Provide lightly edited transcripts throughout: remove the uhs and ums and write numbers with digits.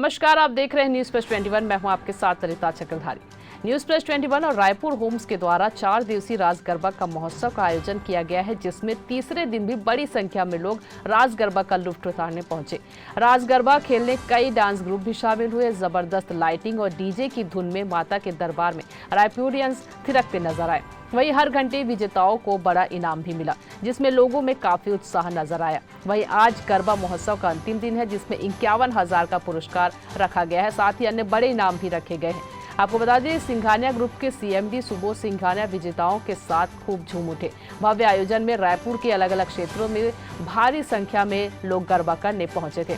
नमस्कार, आप देख रहे हैं न्यूज प्लस 21। मैं हूं आपके साथ ललिता चक्रधारी। न्यूज प्लस 21 और रायपुर होम्स के द्वारा 4 दिवसीय रास गरबा का महोत्सव का आयोजन किया गया है, जिसमें तीसरे दिन भी बड़ी संख्या में लोग रास गरबा का लुत्फ उठाने पहुंचे। रास गरबा खेलने कई डांस ग्रुप भी शामिल हुए। जबरदस्त लाइटिंग और डीजे की धुन में माता के दरबार में रायपुरियंस थिरकते नजर आए। वहीं हर घंटे विजेताओं को बड़ा इनाम भी मिला, जिसमें लोगों में काफी उत्साह नजर आया। वहीं आज गरबा महोत्सव का अंतिम दिन है, जिसमें 51,000 का पुरस्कार रखा गया है। साथ ही अन्य बड़े इनाम भी रखे गए हैं। आपको बता दें, सिंघानिया ग्रुप के सीएमडी सुबोध सिंघानिया विजेताओं के साथ खूब झूम उठे। भव्य आयोजन में रायपुर के अलग अलग क्षेत्रों में भारी संख्या में लोग गरबा करने पहुंचे थे।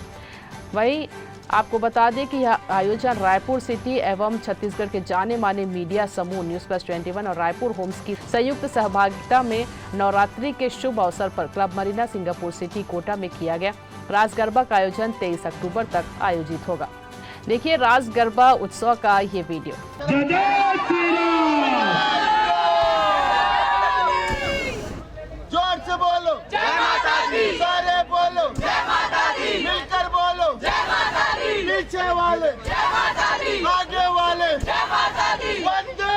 वहीं आपको बता दें कि यह आयोजन रायपुर सिटी एवं छत्तीसगढ़ के जाने माने मीडिया समूह न्यूज प्लस 21 और रायपुर होम्स की संयुक्त सहभागिता में नवरात्रि के शुभ अवसर पर club Marina Singapore city Kota में किया गया। रास गरबा का आयोजन 23 अक्टूबर तक आयोजित होगा। देखिए रास गरबा उत्सव का ये वीडियो। जोर से बोलो जय माता दी, सारे बोलो जय माता दी, मिलकर बोलो जय माता दी, पीछे वाले जय माता दी, आगे वाले जय माता दी, वंदे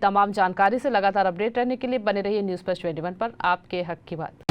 तमाम जानकारी से लगातार अपडेट रहने के लिए बने रहिए न्यूज़ प्लस 21 पर। आपके हक की बात।